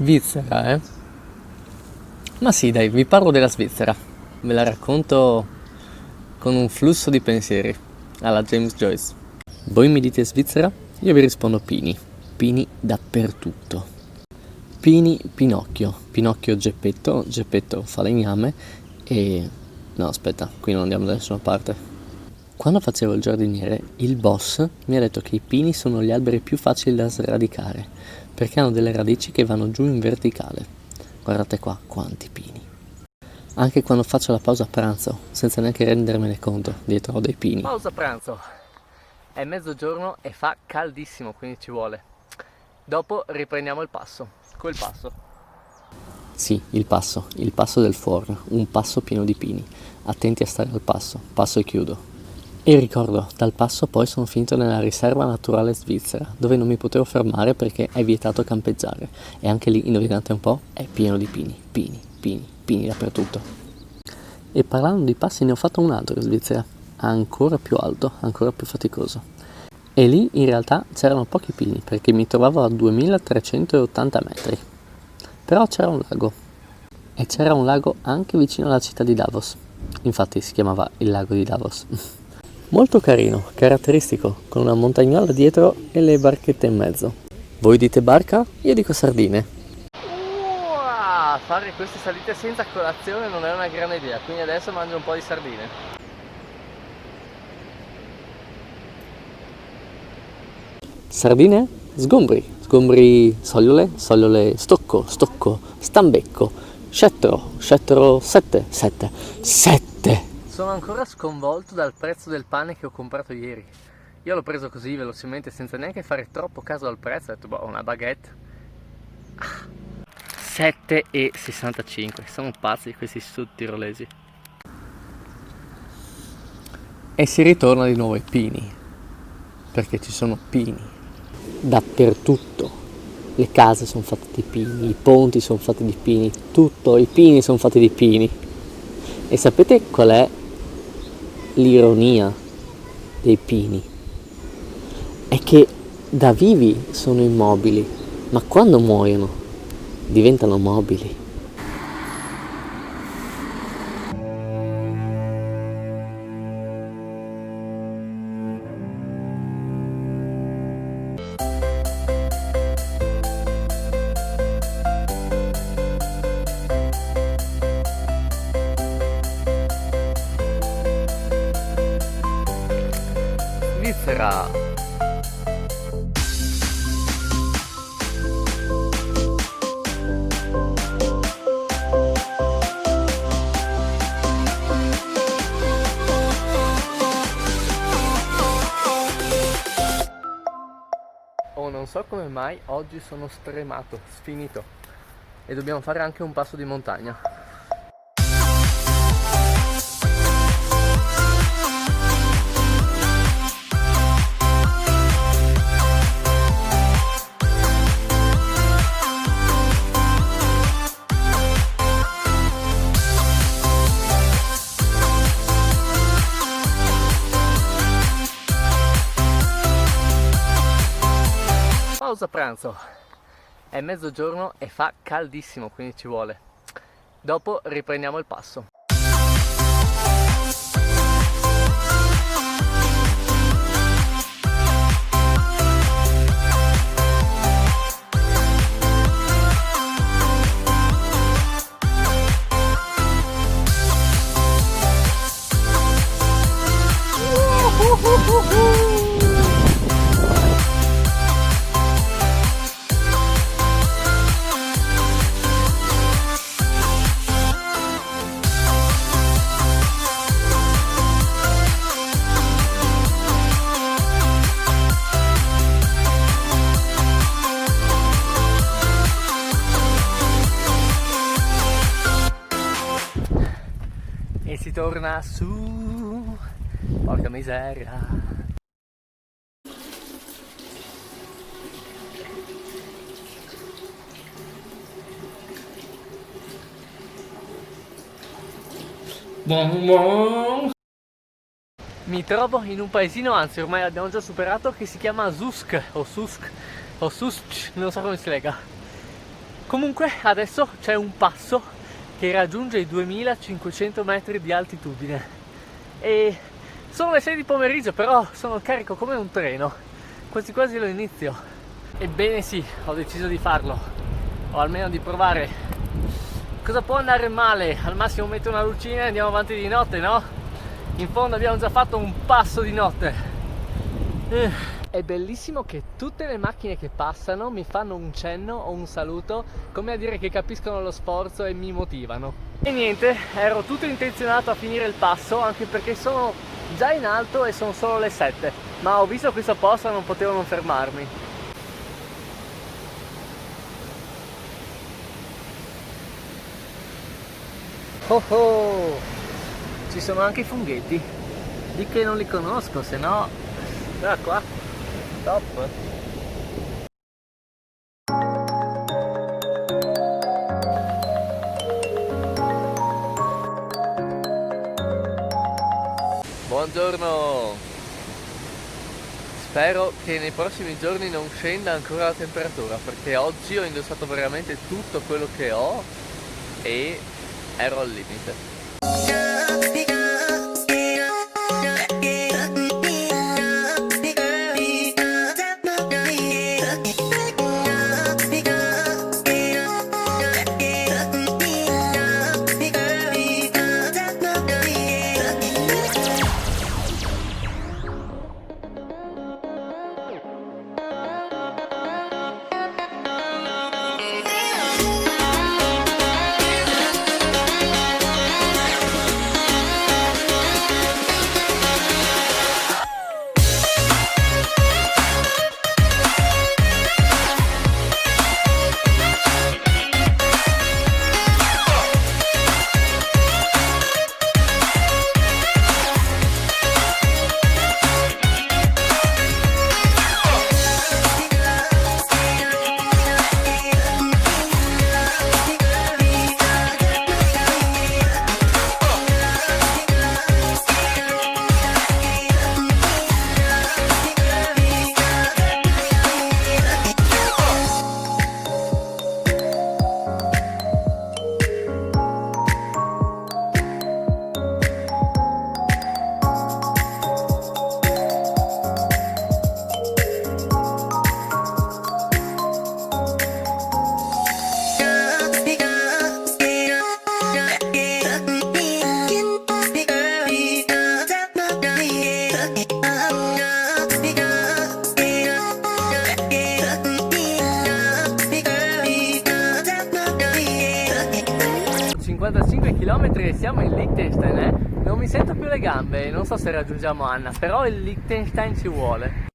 Svizzera, eh? Ma sì, dai, vi parlo della Svizzera. Ve la racconto con un flusso di pensieri, alla James Joyce. Voi mi dite Svizzera? Io vi rispondo Pini. Pini dappertutto. Pini Pinocchio. Pinocchio Geppetto. Geppetto falegname e... No, aspetta, qui non andiamo da nessuna parte. Quando facevo il giardiniere, il boss mi ha detto che i pini sono gli alberi più facili da sradicare, perché hanno delle radici che vanno giù in verticale. Guardate qua, quanti pini. Anche quando faccio la pausa pranzo, senza neanche rendermene conto, dietro ho dei pini. Pausa pranzo. È mezzogiorno e fa caldissimo, quindi ci vuole. Dopo riprendiamo il passo. Quel passo. Sì, il passo del forno, un passo pieno di pini. Attenti a stare al passo e chiudo. E ricordo, dal passo poi sono finito nella riserva naturale svizzera, dove non mi potevo fermare perché è vietato campeggiare. E anche lì, indovinate un po', è pieno di pini dappertutto. E parlando di passi ne ho fatto un altro in Svizzera, ancora più alto, ancora più faticoso. E lì in realtà c'erano pochi pini, perché mi trovavo a 2380 metri. Però c'era un lago. E c'era un lago anche vicino alla città di Davos. Infatti si chiamava il lago di Davos. Molto carino, caratteristico, con una montagnola dietro e le barchette in mezzo. Voi dite barca? Io dico sardine. Fare queste salite senza colazione non è una grande idea, quindi adesso mangio un po' di sardine. Sardine? Sgombri sogliole, stocco, stambecco, scettro, sette. Sono ancora sconvolto dal prezzo del pane che ho comprato ieri. Io l'ho preso così velocemente senza neanche fare troppo caso al prezzo. Ho detto, boh, una baguette. 7,65. Sono pazzi questi sudtirolesi. E si ritorna di nuovo ai pini. Perché ci sono pini. Dappertutto. Le case sono fatte di pini, i ponti sono fatti di pini, tutto, i pini sono fatti di pini. E sapete qual è l'ironia dei pini? È che da vivi sono immobili, ma quando muoiono diventano mobili. Svizzera. Non so come mai oggi sono stremato, sfinito. E dobbiamo fare anche un passo di montagna. Pausa pranzo. È mezzogiorno e fa caldissimo, quindi ci vuole. Dopo riprendiamo il passo. E si torna su, porca miseria. Mi trovo in un paesino, anzi ormai l'abbiamo già superato, che si chiama Zusk o Susk o Susk, non so come si lega. Comunque adesso c'è un passo che raggiunge i 2500 metri di altitudine e sono le 6 di pomeriggio, però sono carico come un treno, quasi quasi lo inizio. Ebbene sì, ho deciso di farlo, o almeno di provare. Cosa può andare male? Al massimo metto una lucina e andiamo avanti di notte, no? In fondo abbiamo già fatto un passo di notte. È bellissimo che tutte le macchine che passano mi fanno un cenno o un saluto, come a dire che capiscono lo sforzo e mi motivano. E niente, ero tutto intenzionato a finire il passo, anche perché sono già in alto e sono solo le 7, ma ho visto questo posto e non potevo non fermarmi. Oh oh! Ci sono anche i funghetti, di che non li conosco, se no... Guarda qua, top! Buongiorno! Spero che nei prossimi giorni non scenda ancora la temperatura, perché oggi ho indossato veramente tutto quello che ho e ero al limite. 55 km e siamo in Liechtenstein, eh? Non mi sento più le gambe, non so se raggiungiamo Anna, però il Liechtenstein ci vuole.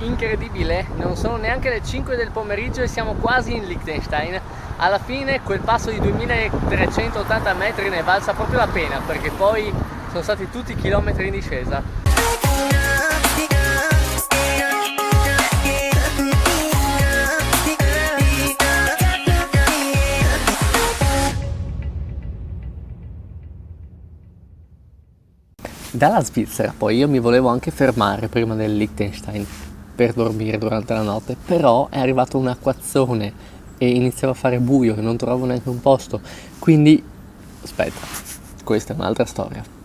Incredibile, non sono neanche le 5 del pomeriggio e siamo quasi in Liechtenstein. Alla fine quel passo di 2380 metri ne è valsa proprio la pena, perché poi sono stati tutti chilometri in discesa. Dalla Svizzera poi io mi volevo anche fermare prima del Liechtenstein per dormire durante la notte, però è arrivato un acquazzone e iniziava a fare buio e non trovavo neanche un posto, quindi aspetta, questa è un'altra storia.